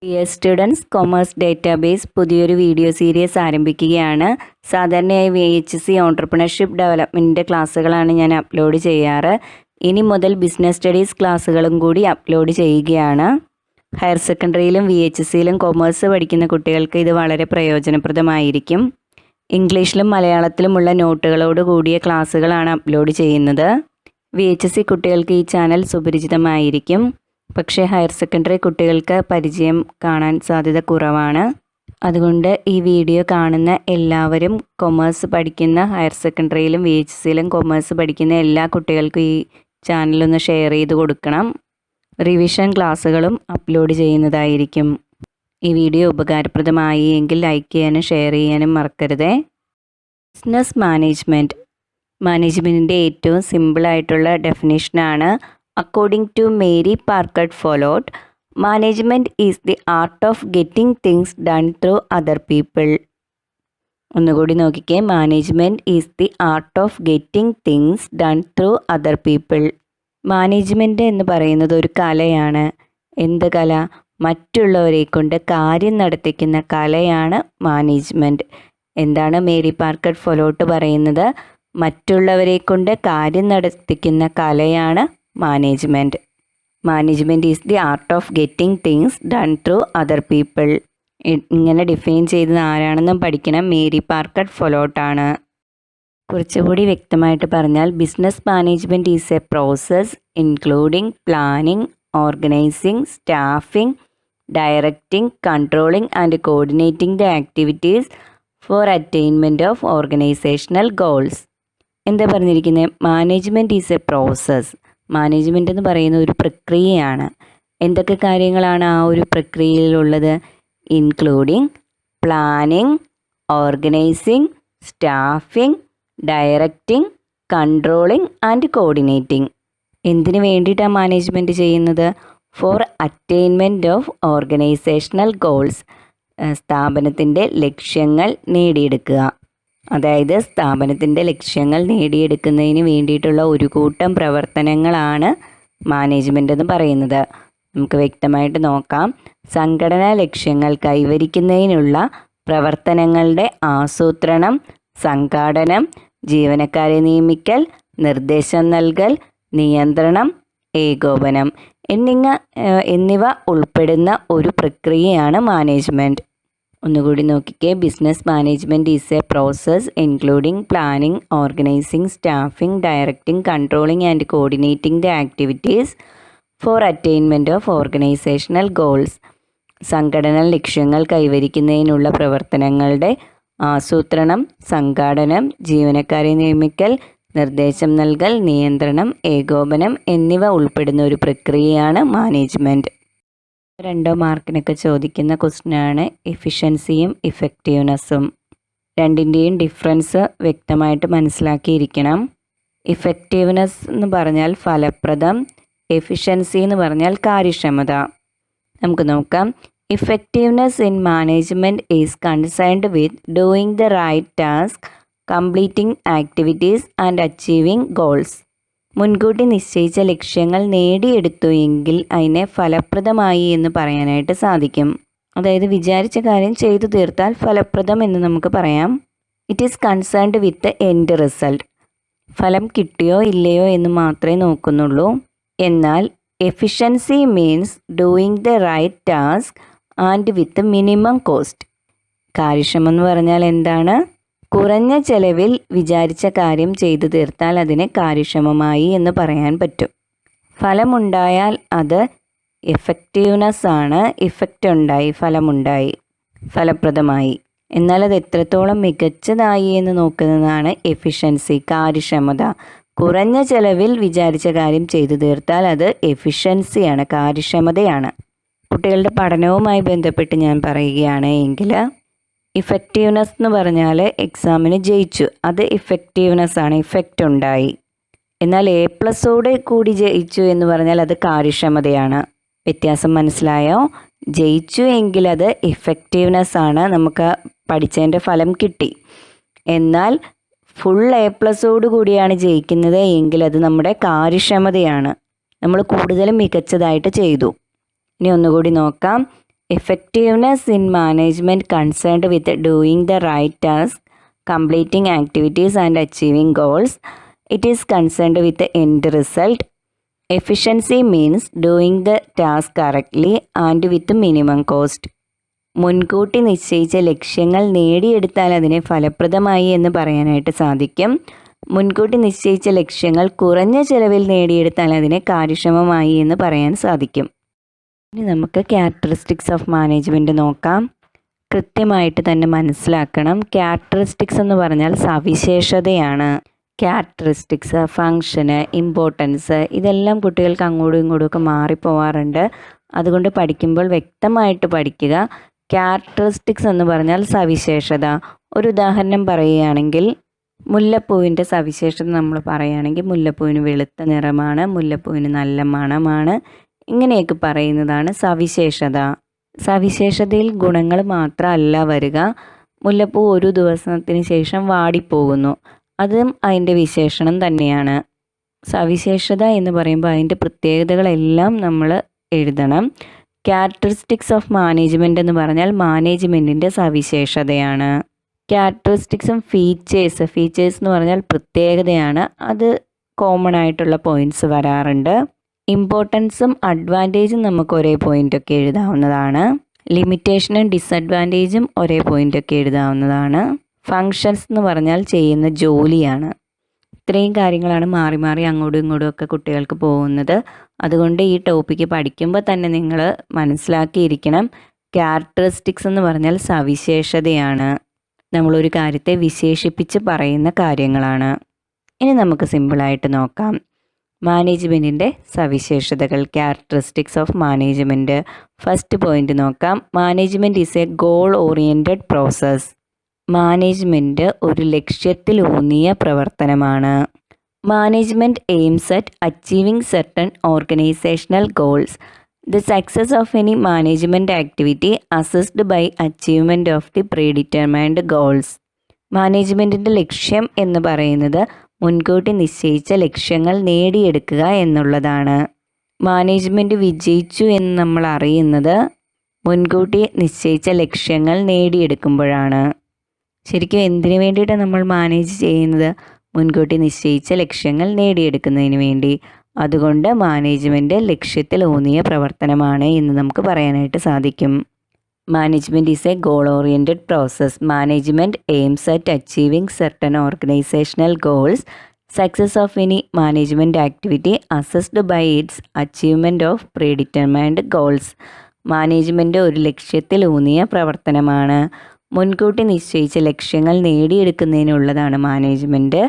Dear students, commerce database പുതിയൊരു video series ആരംഭിക്കുകയാണ്. സാധാരണയായി VHSC ഓൺട്രപ്രണർഷിപ്പ് ഡെവലപ്മെൻറ്റിൻ്റെ ക്ലാസ്സുകളാണ് ഞാൻ അപ്ലോഡ് ചെയ്യാറ്. ഇനി മുതൽ ബിസിനസ് സ്റ്റഡീസ് ക്ലാസ്സുകളും കൂടി അപ്ലോഡ് ചെയ്യുകയാണ്. ഹയർ സെക്കൻഡറിയിലും VHSCയിലും കൊമേഴ്സ് പഠിക്കുന്ന കുട്ടികൾക്ക് ഇത് വളരെ പ്രയോജനപ്രദമായിരിക്കും. ഇംഗ്ലീഷിലും മലയാളത്തിലുമുള്ള നോട്ടുകളോട് കൂടിയ ക്ലാസ്സുകളാണ് അപ്ലോഡ് ചെയ്യുന്നത്. VHSC കുട്ടികൾക്ക് ഈ ചാനൽ സുപരിചിതമായിരിക്കും. പക്ഷേ ഹയർ സെക്കൻഡറി കുട്ടികൾക്ക് പരിചയം കാണാൻ സാധ്യത കുറവാണ്. അതുകൊണ്ട് ഈ വീഡിയോ കാണുന്ന എല്ലാവരും കൊമേഴ്സ് പഠിക്കുന്ന ഹയർ സെക്കൻഡറിയിലും VHSCയിലും കൊമേഴ്സ് പഠിക്കുന്ന എല്ലാ കുട്ടികൾക്കും ഈ ചാനലൊന്ന് ഷെയർ ചെയ്ത് കൊടുക്കണം. റിവിഷൻ ക്ലാസ്സുകളും അപ്ലോഡ് ചെയ്യുന്നതായിരിക്കും. ഈ വീഡിയോ ഉപകാരപ്രദമായി എങ്കിൽ ലൈക്ക് ചെയ്യാനും ഷെയർ ചെയ്യാനും മറക്കരുതേ. ബിസിനസ് മാനേജ്മെൻറ്റിൻ്റെ ഏറ്റവും സിമ്പിളായിട്ടുള്ള ഡെഫിനേഷനാണ് According to Mary Parkett Follett, management is the art of getting things done through other people. ഒന്നുകൂടി നോക്കിക്കേ. Management is the art of getting things done through other people. Management എന്ന് പറയുന്നത് ഒരു കലയാണ്. എന്ത് കല? മറ്റുള്ളവരെ കൊണ്ട് കാര്യം നടത്തിക്കുന്ന കലയാണ് മാനേജ്മെൻറ്റ്. എന്താണ് മേരി പാർക്കറ്റ് ഫൊലോട്ട് പറയുന്നത്? മറ്റുള്ളവരെ കൊണ്ട് കാര്യം നടത്തിക്കുന്ന കലയാണ് management. Management is the art of getting things done through other people. ഇങ്ങനെ ഡിഫൈൻ ചെയ്തത് ആരാണെന്നും പഠിക്കണം. മേരി പാർക്കറ്റ് ഫൊലോട്ടാണ്. കുറച്ചുകൂടി വ്യക്തമായിട്ട് പറഞ്ഞാൽ business management is a process including planning, organising, staffing, directing, controlling and coordinating the activities for attainment of organisational goals. എന്താ പറഞ്ഞിരിക്കുന്നത്? Management is a process. Management എന്ന് പറയുന്ന ഒരു പ്രക്രിയയാണ്. എന്തൊക്കെ കാര്യങ്ങളാണ് ആ ഒരു പ്രക്രിയയിലുള്ളത്? Including planning, organising, staffing, directing, controlling and coordinating. എന്തിനു വേണ്ടിയിട്ടാണ് മാനേജ്മെൻറ്റ് ചെയ്യുന്നത്? For attainment of organisational goals. സ്ഥാപനത്തിൻ്റെ ലക്ഷ്യങ്ങൾ നേടിയെടുക്കുക. അതായത് സ്ഥാപനത്തിൻ്റെ ലക്ഷ്യങ്ങൾ നേടിയെടുക്കുന്നതിന് വേണ്ടിയിട്ടുള്ള ഒരു കൂട്ടം പ്രവർത്തനങ്ങളാണ് മാനേജ്മെൻ്റ് എന്ന് പറയുന്നത്. നമുക്ക് വ്യക്തമായിട്ട് നോക്കാം. സംഘടനാ ലക്ഷ്യങ്ങൾ കൈവരിക്കുന്നതിനുള്ള പ്രവർത്തനങ്ങളുടെ ആസൂത്രണം, സംഘാടനം, ജീവനക്കാരെ നിയമിക്കൽ, നിർദ്ദേശം നൽകൽ, നിയന്ത്രണം, ഏകോപനം എന്നിവ ഉൾപ്പെടുന്ന ഒരു പ്രക്രിയയാണ് മാനേജ്മെൻറ്റ്. ഒന്നുകൂടി നോക്കിക്കേ. Business management is a process including planning, organising, staffing, directing, controlling and coordinating the activities for attainment of organisational goals. സംഘടനാ ലക്ഷ്യങ്ങൾ കൈവരിക്കുന്നതിനുള്ള പ്രവർത്തനങ്ങളുടെ ആസൂത്രണം, സംഘാടനം, ജീവനക്കാരെ നിയമിക്കൽ, നിർദ്ദേശം നൽകൽ, നിയന്ത്രണം, ഏകോപനം എന്നിവ ഉൾപ്പെടുന്ന ഒരു പ്രക്രിയയാണ് മാനേജ്മെൻറ്റ്. 2 മാർക്കിനൊക്കെ ചോദിക്കുന്ന ക്വസ്റ്റ്യനാണ് എഫിഷ്യൻസിയും ഇഫക്റ്റീവ്നെസ്സും. രണ്ടിൻ്റെയും ഡിഫറൻസ് വ്യക്തമായിട്ട് മനസ്സിലാക്കിയിരിക്കണം. ഇഫക്റ്റീവ്നെസ് എന്ന് പറഞ്ഞാൽ ഫലപ്രദം, എഫിഷ്യൻസി എന്ന് പറഞ്ഞാൽ കാര്യക്ഷമത. നമുക്ക് നോക്കാം. Effectiveness in management is concerned with doing the right task, completing activities and achieving goals. മുൻകൂട്ടി നിശ്ചയിച്ച ലക്ഷ്യങ്ങൾ നേടിയെടുത്തു എങ്കിൽ അതിനെ ഫലപ്രദമായി എന്ന് പറയാനായിട്ട് സാധിക്കും. അതായത് വിചാരിച്ച കാര്യം ചെയ്തു തീർത്താൽ ഫലപ്രദം എന്ന് നമുക്ക് പറയാം. It is concerned with end result. ഫലം കിട്ടിയോ ഇല്ലയോ എന്ന് മാത്രമേ നോക്കുന്നുള്ളൂ. എന്നാൽ efficiency means doing the right task and with minimum cost. കാര്യക്ഷമം എന്ന് പറഞ്ഞാൽ എന്താണ്? കുറഞ്ഞ ചെലവിൽ വിചാരിച്ച കാര്യം ചെയ്തു തീർത്താൽ അതിനെ കാര്യക്ഷമമായി എന്ന് പറയാൻ പറ്റും. ഫലമുണ്ടായാൽ അത് എഫക്റ്റീവ്നെസ് ആണ്. ഇഫക്റ്റ് ഉണ്ടായി, ഫലമുണ്ടായി, ഫലപ്രദമായി. എന്നാൽ അത് എത്രത്തോളം മികച്ചതായി എന്ന് നോക്കുന്നതാണ് എഫിഷ്യൻസി, കാര്യക്ഷമത. കുറഞ്ഞ ചെലവിൽ വിചാരിച്ച കാര്യം ചെയ്തു തീർത്താൽ അത് എഫിഷ്യൻസിയാണ്, കാര്യക്ഷമതയാണ്. കുട്ടികളുടെ പഠനവുമായി ബന്ധപ്പെട്ട് ഞാൻ പറയുകയാണ് എങ്കിൽ ഇഫക്റ്റീവ്നെസ് എന്ന് പറഞ്ഞാൽ എക്സാമിന് ജയിച്ചു, അത് ഇഫക്റ്റീവ്നെസ് ആണ്, ഇഫക്റ്റ് ഉണ്ടായി. എന്നാൽ A+ഓടെ കൂടി ജയിച്ചു എന്ന് പറഞ്ഞാൽ അത് കാര്യക്ഷമതയാണ്. വ്യത്യാസം മനസ്സിലായോ? ജയിച്ചു എങ്കിൽ അത് ഇഫക്റ്റീവ്നെസ് ആണ്, നമുക്ക് പഠിച്ചതിൻ്റെ ഫലം കിട്ടി. എന്നാൽ ഫുൾ A+ഓട് കൂടിയാണ് ജയിക്കുന്നത് എങ്കിൽ അത് നമ്മുടെ കാര്യക്ഷമതയാണ്, നമ്മൾ കൂടുതലും മികച്ചതായിട്ട് ചെയ്തു. ഇനി ഒന്നുകൂടി നോക്കാം. Effectiveness in management concerned with doing the right task, completing activities and achieving goals. It is concerned with the end result. Efficiency means doing the task correctly and with minimum cost. മുൻകൂട്ടി നിശ്ചയിച്ച ലക്ഷ്യങ്ങൾ നേടിയെടുത്താൽ അതിനെ ഫലപ്രദമായി എന്ന് പറയാനായിട്ട് സാധിക്കും. മുൻകൂട്ടി നിശ്ചയിച്ച ലക്ഷ്യങ്ങൾ കുറഞ്ഞ ചെലവിൽ നേടിയെടുത്താൽ അതിനെ കാര്യക്ഷമമായി എന്ന് പറയാൻ സാധിക്കും. ഇനി നമുക്ക് ക്യാരക്ടറിസ്റ്റിക്സ് ഓഫ് മാനേജ്മെൻറ്റ് നോക്കാം. കൃത്യമായിട്ട് തന്നെ മനസ്സിലാക്കണം. ക്യാരക്ടറിസ്റ്റിക്സ് എന്ന് പറഞ്ഞാൽ സവിശേഷതയാണ്. ക്യാരക്ടറിസ്റ്റിക്സ്, ഫങ്ഷന്, ഇമ്പോർട്ടൻസ് ഇതെല്ലാം കുട്ടികൾക്ക് അങ്ങോട്ടും ഇങ്ങോട്ടുമൊക്കെ മാറിപ്പോവാറുണ്ട്. അതുകൊണ്ട് പഠിക്കുമ്പോൾ വ്യക്തമായിട്ട് പഠിക്കുക. ക്യാരക്ടറിസ്റ്റിക്സ് എന്ന് പറഞ്ഞാൽ സവിശേഷത. ഒരു ഉദാഹരണം പറയുകയാണെങ്കിൽ മുല്ലപ്പൂവിൻ്റെ സവിശേഷത നമ്മൾ പറയുകയാണെങ്കിൽ മുല്ലപ്പൂവിന് വെളുത്ത നിറമാണ്, മുല്ലപ്പൂവിന് നല്ല മണമാണ്, ഇങ്ങനെയൊക്കെ പറയുന്നതാണ് സവിശേഷത. സവിശേഷതയിൽ ഗുണങ്ങൾ മാത്രമല്ല വരിക. മുല്ലപ്പൂ ഒരു ദിവസത്തിന് ശേഷം വാടിപ്പോകുന്നു, അതും അതിൻ്റെ വിശേഷണം തന്നെയാണ്. സവിശേഷത എന്ന് പറയുമ്പോൾ അതിൻ്റെ പ്രത്യേകതകളെല്ലാം നമ്മൾ എഴുതണം. ക്യാരക്ടറിസ്റ്റിക്സ് ഓഫ് മാനേജ്മെൻറ്റ് എന്ന് പറഞ്ഞാൽ മാനേജ്മെൻറ്റിൻ്റെ സവിശേഷതയാണ്. ക്യാരക്ടറിസ്റ്റിക്സും ഫീച്ചേഴ്സ് എന്ന് പറഞ്ഞാൽ പ്രത്യേകതയാണ്. അത് കോമൺ ആയിട്ടുള്ള പോയിൻറ്റ്സ് വരാറുണ്ട്. ഇമ്പോർട്ടൻസും അഡ്വാൻറ്റേജും നമുക്ക് ഒരേ പോയിൻ്റൊക്കെ എഴുതാവുന്നതാണ്. ലിമിറ്റേഷനും ഡിസഡ്വാൻറ്റേജും ഒരേ പോയിൻ്റൊക്കെ എഴുതാവുന്നതാണ്. ഫങ്ഷൻസ് എന്ന് പറഞ്ഞാൽ ചെയ്യുന്ന ജോലിയാണ്. ഇത്രയും കാര്യങ്ങളാണ് മാറി മാറി അങ്ങോട്ടും ഇങ്ങോട്ടും ഒക്കെ കുട്ടികൾക്ക് പോകുന്നത്. അതുകൊണ്ട് ഈ ടോപ്പിക്ക് പഠിക്കുമ്പോൾ തന്നെ നിങ്ങൾ മനസ്സിലാക്കിയിരിക്കണം, ക്യാരക്ടറിസ്റ്റിക്സ് എന്ന് പറഞ്ഞാൽ സവിശേഷതയാണ്. നമ്മളൊരു കാര്യത്തെ വിശേഷിപ്പിച്ച് പറയുന്ന കാര്യങ്ങളാണ്. ഇനി നമുക്ക് സിമ്പിളായിട്ട് നോക്കാം. മാനേജ്മെൻറ്റിൻ്റെ സവിശേഷതകൾ, characteristics of management. First point നോക്കാം. Management is a goal oriented process. Management ഒരു ലക്ഷ്യത്തിലൂന്നിയ പ്രവർത്തനമാണ്. Management aims at achieving certain organisational goals. The success of any management activity assessed by achievement of the predetermined goals. മാനേജ്മെൻറ്റിൻ്റെ ലക്ഷ്യം എന്ന് പറയുന്നത് മുൻകൂട്ടി നിശ്ചയിച്ച ലക്ഷ്യങ്ങൾ നേടിയെടുക്കുക എന്നുള്ളതാണ്. മാനേജ്മെൻറ്റ് വിജയിച്ചു എന്ന് നമ്മൾ അറിയുന്നത് മുൻകൂട്ടി നിശ്ചയിച്ച ലക്ഷ്യങ്ങൾ നേടിയെടുക്കുമ്പോഴാണ്. ശരിക്കും എന്തിനു വേണ്ടിയിട്ടാണ് നമ്മൾ മാനേജ് ചെയ്യുന്നത്? മുൻകൂട്ടി നിശ്ചയിച്ച ലക്ഷ്യങ്ങൾ നേടിയെടുക്കുന്നതിന് വേണ്ടി. അതുകൊണ്ട് മാനേജ്മെൻറ്റ് ലക്ഷ്യത്തിലൂന്നിയ പ്രവർത്തനമാണ് എന്ന് നമുക്ക് പറയാനായിട്ട് സാധിക്കും. Management is a goal oriented process. Management aims at achieving certain organisational goals. Success of any management activity assessed by its achievement of predetermined goals. Management ഒരു ലക്ഷ്യത്തിലൂന്നിയ പ്രവർത്തനമാണ്. മുൻകൂട്ടി നിശ്ചയിച്ച ലക്ഷ്യങ്ങൾ നേടിയെടുക്കുന്നതിനുള്ളതാണ് മാനേജ്മെൻറ്റ്.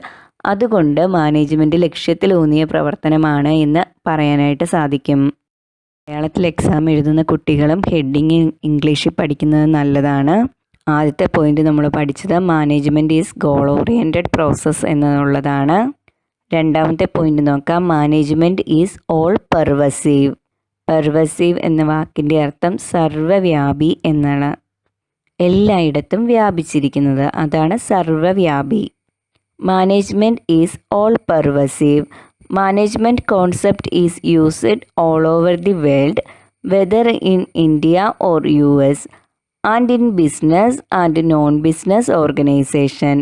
അതുകൊണ്ട് മാനേജ്മെൻറ്റ് ലക്ഷ്യത്തിലൂന്നിയ പ്രവർത്തനമാണ് എന്ന് പറയാനായിട്ട് സാധിക്കും. മലയാളത്തിൽ എക്സാം എഴുതുന്ന കുട്ടികളും ഹെഡിങ് ഇംഗ്ലീഷിൽ പഠിക്കുന്നത് നല്ലതാണ്. ആദ്യത്തെ പോയിന്റ് നമ്മൾ പഠിച്ചത് management is goal oriented process എന്നുള്ളതാണ്. രണ്ടാമത്തെ പോയിന്റ് നോക്കാം. Management is all pervasive. Pervasive എന്ന വാക്കിൻ്റെ അർത്ഥം സർവ്വവ്യാപി എന്നാണ്. എല്ലായിടത്തും വ്യാപിച്ചിരിക്കുന്നത്, അതാണ് സർവ്വവ്യാപി. Management is all pervasive. Management concept is used all over the world, whether in India or US, and in business and non business organisation.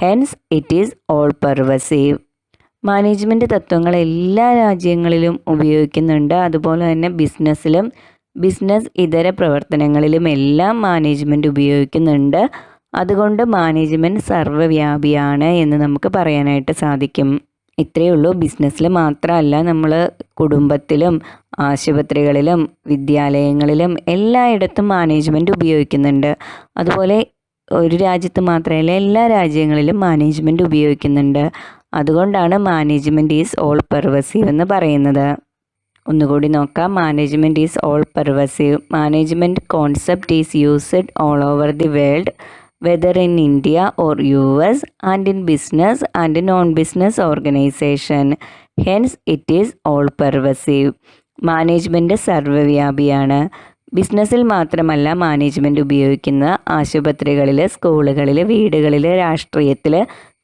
Hence it is all pervasive. Management തത്വങ്ങൾ എല്ലാ രാജ്യങ്ങളിലും ഉപയോഗിക്കുന്നുണ്ട്. അതുപോലെ തന്നെ ബിസിനസ്സിലും ബിസിനസ് ഇതര പ്രവർത്തനങ്ങളിലുമെല്ലാം management ഉപയോഗിക്കുന്നുണ്ട്. അതുകൊണ്ട് management സർവ്വവ്യാപിയാണ് എന്ന് നമുക്ക് പറയാനായിട്ട് സാധിക്കും. ഇത്രയേ ഉള്ളൂ. ബിസിനസ്സിൽ മാത്രമല്ല, നമ്മൾ കുടുംബത്തിലും ആശുപത്രികളിലും വിദ്യാലയങ്ങളിലും എല്ലായിടത്തും മാനേജ്മെൻറ്റ് ഉപയോഗിക്കുന്നുണ്ട്. അതുപോലെ ഒരു രാജ്യത്ത് മാത്രമല്ല, എല്ലാ രാജ്യങ്ങളിലും മാനേജ്മെൻറ്റ് ഉപയോഗിക്കുന്നുണ്ട്. അതുകൊണ്ടാണ് മാനേജ്മെൻറ്റ് ഈസ് ഓൾ പെർവസീവ് എന്ന് പറയുന്നത്. ഒന്നുകൂടി നോക്കാം. Management is all pervasive. Management concept is used all over the world, whether in India or US, and in business and non business organisation. Hence it is all pervasive. Management സർവ്വവ്യാപിയാണ്. ബിസിനസ്സിൽ മാത്രമല്ല management ഉപയോഗിക്കുന്ന ആശുപത്രികളിൽ, സ്കൂളുകളിൽ, വീടുകളിൽ, രാഷ്ട്രീയത്തിൽ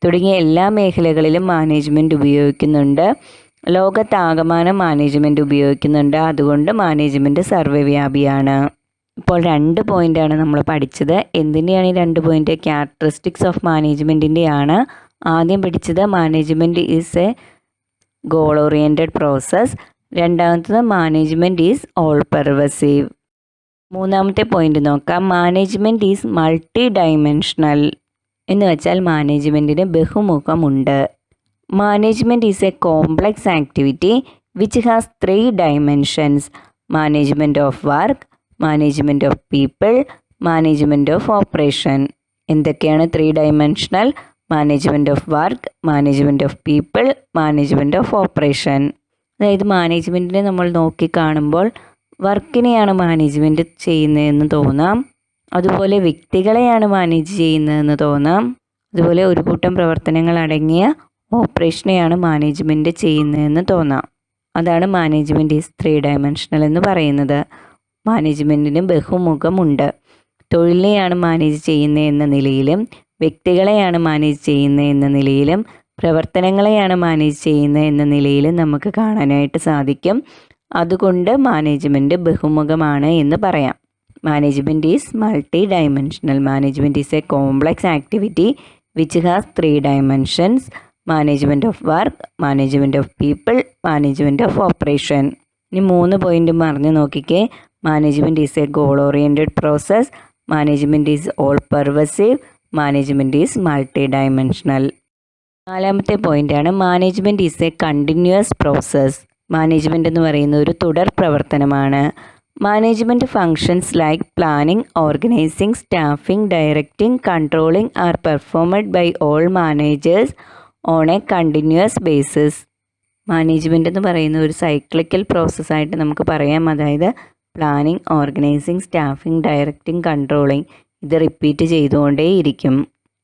തുടങ്ങിയ എല്ലാ മേഖലകളിലും മാനേജ്മെൻറ്റ് ഉപയോഗിക്കുന്നുണ്ട്. ലോകത്താകമാനം മാനേജ്മെൻറ്റ് ഉപയോഗിക്കുന്നുണ്ട്. അതുകൊണ്ട് മാനേജ്മെൻറ്റ് സർവ്വവ്യാപിയാണ്. ഇപ്പോൾ 2 പോയിൻ്റാണ് നമ്മൾ പഠിച്ചത്. എന്തിൻ്റെയാണ് ഈ 2 പോയിൻ്റ്? ക്യാരക്ടറിസ്റ്റിക്സ് ഓഫ് മാനേജ്മെൻറ്റിൻ്റെയാണ്. ആദ്യം പഠിച്ചത് management is a goal oriented process. രണ്ടാമത്തത് മാനേജ്മെൻറ്റ് ഈസ് ഓൾ പെർവസീവ്. മൂന്നാമത്തെ പോയിൻ്റ് നോക്കാം. മാനേജ്മെൻറ്റ് ഈസ് മൾട്ടി ഡൈമെൻഷണൽ എന്ന് വെച്ചാൽ മാനേജ്മെൻറ്റിന് ബഹുമുഖമുണ്ട്. Management is a complex activity which has 3 dimensions: management of work, management of people, management of operation. എന്തൊക്കെയാണ് 3 dimensional? Management of work, management of people, management of operation. അതായത് മാനേജ്മെൻറ്റിനെ നമ്മൾ നോക്കിക്കാണുമ്പോൾ വർക്കിനെയാണ് management ചെയ്യുന്നതെന്ന് തോന്നാം, അതുപോലെ വ്യക്തികളെയാണ് മാനേജ് ചെയ്യുന്നതെന്ന് തോന്നാം, അതുപോലെ ഒരു കൂട്ടം പ്രവർത്തനങ്ങൾ അടങ്ങിയ ഓപ്പറേഷനെയാണ് മാനേജ്മെൻറ്റ് ചെയ്യുന്നതെന്ന് തോന്നാം. അതാണ് മാനേജ്മെൻറ്റ് ഈസ് 3 ഡൈമെൻഷണൽ എന്ന് പറയുന്നത്. മാനേജ്മെൻറ്റിന് ബഹുമുഖമുണ്ട്. തൊഴിലിനെയാണ് മാനേജ് ചെയ്യുന്നത് എന്ന നിലയിലും വ്യക്തികളെയാണ് മാനേജ് ചെയ്യുന്നത് എന്ന നിലയിലും പ്രവർത്തനങ്ങളെയാണ് മാനേജ് ചെയ്യുന്നത് എന്ന നിലയിലും നമുക്ക് കാണാനായിട്ട് സാധിക്കും. അതുകൊണ്ട് മാനേജ്മെൻറ്റ് ബഹുമുഖമാണ് എന്ന് പറയാം. Management is multi dimensional. Management is a complex activity which has 3 dimensions: management of work, management of people, management of operation. ഇനി 3 പോയിൻറ്റും പറഞ്ഞു നോക്കിക്കേ. Management is a goal oriented process, management is all pervasive, management is multi dimensional. 4ാമത്തെ പോയിൻ്റാണ് management is a continuous process. Management എന്ന് പറയുന്ന ഒരു തുടർ പ്രവർത്തനമാണ്. Management functions like planning, organising, staffing, directing, controlling are performed by all managers on a continuous basis. Management എന്ന് പറയുന്ന ഒരു സൈക്ലിക്കൽ പ്രോസസ്സായിട്ട് നമുക്ക് പറയാം. അതായത് planning, organising, staffing, directing, controlling ഇത് റിപ്പീറ്റ് ചെയ്തുകൊണ്ടേയിരിക്കും.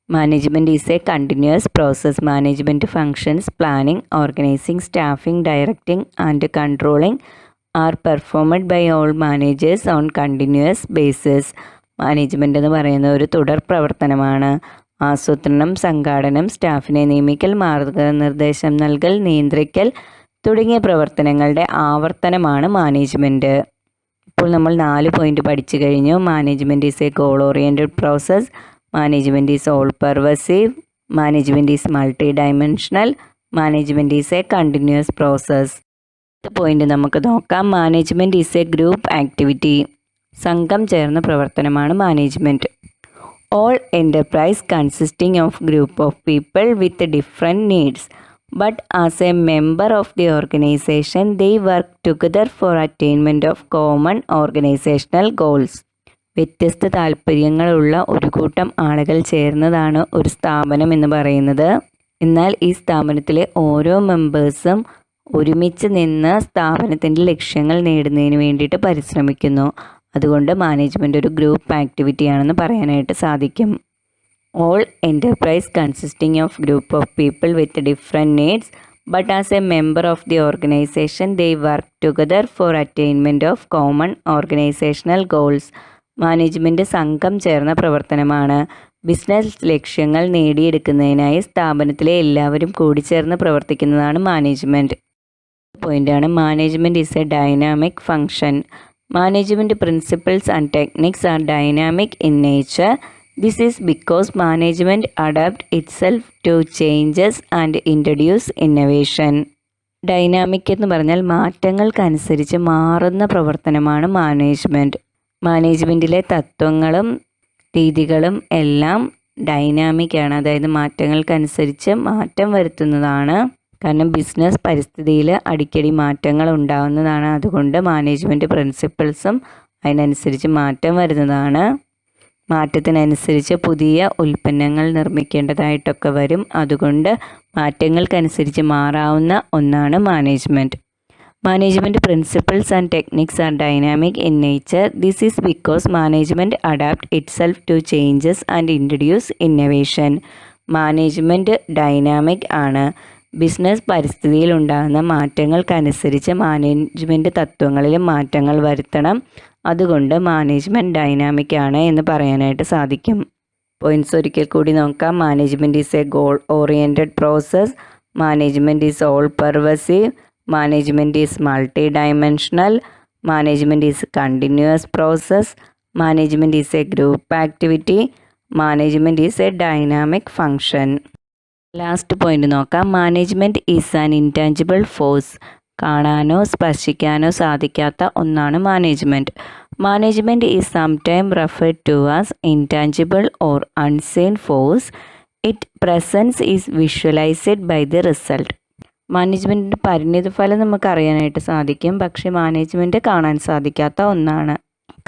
Management is a continuous process. Management functions planning, organising, staffing, directing and controlling are performed by all managers on continuous basis. Management എന്ന് പറയുന്ന ഒരു തുടർ പ്രവർത്തനമാണ്. ആസൂത്രണം, സംഘാടനം, സ്റ്റാഫിനെ നിയമിക്കൽ, മാർഗനിർദ്ദേശം നൽകൽ, നിയന്ത്രിക്കൽ തുടങ്ങിയ പ്രവർത്തനങ്ങളുടെ ആവർത്തനമാണ് മാനേജ്മെൻറ്റ്. ഇപ്പോൾ നമ്മൾ 4 പോയിൻ്റ് പഠിച്ചു കഴിഞ്ഞു. Management is a goal oriented process, management is all pervasive, management is multi dimensional, management is a continuous process. Point നമുക്ക് നോക്കാം. Management is a group activity. സംഘം ചേർന്ന പ്രവർത്തനമാണ് management. All enterprise consisting of group of people with different needs but as a member of the organisation they work together for attainment of common organisational goals. വ്യത്യസ്ത താല്പര്യങ്ങളുള്ള ഒരു കൂട്ടം ആളുകൾ ചേർന്നതാണ് ഒരു സ്ഥാപനം എന്ന് പറയുന്നത്. എന്നാൽ ഈ സ്ഥാപനത്തിലെ ഓരോ മെമ്പേഴ്സും ഒരുമിച്ച് നിന്ന് സ്ഥാപനത്തിൻ്റെ ലക്ഷ്യങ്ങൾ നേടുന്നതിന് വേണ്ടിയിട്ട് പരിശ്രമിക്കുന്നു. അതുകൊണ്ട് മാനേജ്മെൻറ്റ് ഒരു ഗ്രൂപ്പ് ആക്ടിവിറ്റി ആണെന്ന് പറയാനായിട്ട് സാധിക്കും. All enterprise consisting of group of people with different needs but as a member of the organisation they work together for attainment of common organisational goals. Management സംഘം ചേർന്ന പ്രവർത്തനമാണ്. ബിസിനസ് ലക്ഷ്യങ്ങൾ നേടിയെടുക്കുന്നതിനായി സ്ഥാപനത്തിലെ എല്ലാവരും കൂടിച്ചേർന്ന് പ്രവർത്തിക്കുന്നതാണ് മാനേജ്മെൻറ്റ്. പോയിൻ്റാണ് management is a dynamic function. Management principles and techniques are dynamic in nature. This is because management adapt itself to changes and introduce innovation. Dynamic എന്ന് പറഞ്ഞാൽ മാറ്റങ്ങൾക്കനുസരിച്ച് മാറുന്ന പ്രവർത്തനമാണ് മാനേജ്മെൻറ്റ്. മാനേജ്മെൻറ്റിലെ തത്വങ്ങളും രീതികളും എല്ലാം ഡൈനാമിക് ആണ്. അതായത് മാറ്റങ്ങൾക്കനുസരിച്ച് മാറ്റം വരുത്തുന്നതാണ്. കാരണം ബിസിനസ് പരിസ്ഥിതിയിൽ അടിക്കടി മാറ്റങ്ങൾ ഉണ്ടാകുന്നതാണ്. അതുകൊണ്ട് മാനേജ്മെൻറ്റ് പ്രിൻസിപ്പിൾസും അതിനനുസരിച്ച് മാറ്റം വരുന്നതാണ്. മാറ്റത്തിനനുസരിച്ച് പുതിയ ഉൽപ്പന്നങ്ങൾ നിർമ്മിക്കേണ്ടതായിട്ടൊക്കെ വരും. അതുകൊണ്ട് മാറ്റങ്ങൾക്കനുസരിച്ച് മാറാവുന്ന ഒന്നാണ് management. Management principles and techniques are dynamic in nature. This is because management adapts itself to changes and introduce innovation. Management dynamic ആണ്. ബിസിനസ് പരിസ്ഥിതിയിൽ ഉണ്ടാകുന്ന മാറ്റങ്ങൾക്കനുസരിച്ച് മാനേജ്മെൻറ്റ് തത്വങ്ങളിലും മാറ്റങ്ങൾ വരുത്തണം. അതുകൊണ്ട് മാനേജ്മെൻറ്റ് ഡൈനാമിക് ആണ് എന്ന് പറയാനായിട്ട് സാധിക്കും. പോയിൻറ്റ്സ് ഒരിക്കൽ കൂടി നോക്കാം. Management is a goal oriented process. Management is all pervasive. Management is multi-dimensional. Management is continuous process. Management is a group activity. Management is a dynamic function. Last point നോക്കാം. Management is an intangible force. കാണാനോ സ്പർശിക്കാനോ സാധിക്കാത്ത ഒന്നാണ് management. Management is sometime referred to as intangible or unseen force. It presence is visualised by the result. മാനേജ്മെൻറ്റിൻ്റെ പരിണിതഫലം നമുക്ക് അറിയാനായിട്ട് സാധിക്കും, പക്ഷേ മാനേജ്മെൻറ്റ് കാണാൻ സാധിക്കാത്ത ഒന്നാണ്.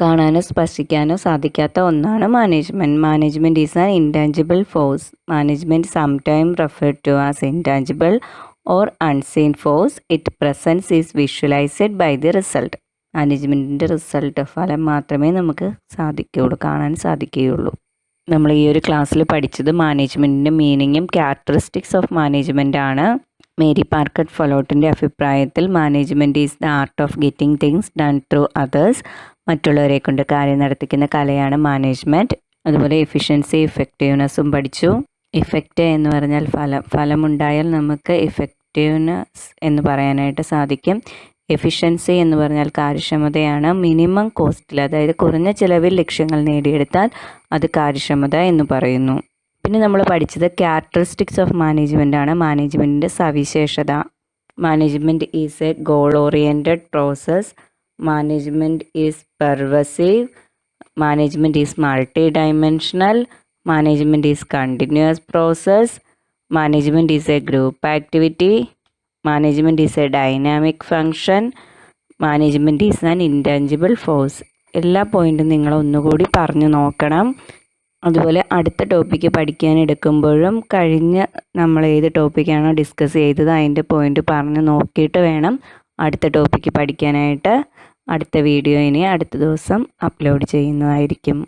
കാണാനോ സ്പർശിക്കാനോ സാധിക്കാത്ത ഒന്നാണ് management. Management is an intangible force. Management sometime referred to as intangible or unseen force. It presence is visualised by the result. മാനേജ്മെൻറ്റിൻ്റെ റിസൾട്ട്, ഫലം മാത്രമേ നമുക്ക് കാണാൻ സാധിക്കുകയുള്ളൂ. നമ്മൾ ഈ ഒരു ക്ലാസ്സിൽ പഠിച്ചത് മാനേജ്മെൻറ്റിൻ്റെ മീനിങ്ങും ക്യാരക്ടറിസ്റ്റിക്സ് ഓഫ് മാനേജ്മെൻ്റ് ആണ്. മേരി പാർക്കർ ഫൊലോട്ടിൻ്റെ അഭിപ്രായത്തിൽ management is the art of getting things done through others. മറ്റുള്ളവരെ കൊണ്ട് കാര്യം നടത്തിക്കുന്ന കലയാണ് മാനേജ്മെൻറ്റ്. അതുപോലെ എഫിഷ്യൻസി, ഇഫക്റ്റീവ്നെസ്സും പഠിച്ചു. ഇഫക്റ്റ് എന്ന് പറഞ്ഞാൽ ഫലമുണ്ടായാൽ നമുക്ക് ഇഫക്റ്റീവ്നെസ് എന്ന് പറയാനായിട്ട് സാധിക്കും. എഫിഷ്യൻസി എന്ന് പറഞ്ഞാൽ കാര്യക്ഷമതയാണ്. മിനിമം കോസ്റ്റിൽ, അതായത് കുറഞ്ഞ ചിലവിൽ ലക്ഷ്യങ്ങൾ നേടിയെടുത്താൽ അത് കാര്യക്ഷമത എന്ന് പറയുന്നു. പിന്നെ നമ്മൾ പഠിച്ചത് ക്യാരക്ടറിസ്റ്റിക്സ് ഓഫ് മാനേജ്മെൻ്റ് ആണ്. മാനേജ്മെൻറ്റിൻ്റെ സവിശേഷത. Management is a goal oriented process. Management is pervasive. Management is multi dimensional. Management is continuous process. Management is a group activity. Management is a dynamic function. Management is an intangible force. എല്ലാ പോയിൻറ്റും നിങ്ങൾ ഒന്നുകൂടി പറഞ്ഞു നോക്കണം. അതുപോലെ അടുത്ത topic പഠിക്കാൻ എടുക്കുമ്പോഴും നമ്മൾ ഏത് ടോപ്പിക്കാണോ ഡിസ്കസ് ചെയ്തത് അതിൻ്റെ പോയിൻ്റ് പറഞ്ഞ് നോക്കിയിട്ട് വേണം അടുത്ത ടോപ്പിക്ക് പഠിക്കാനായിട്ട്. അടുത്ത വീഡിയോ ഇനി അടുത്ത ദിവസം അപ്ലോഡ് ചെയ്യുന്നതായിരിക്കും.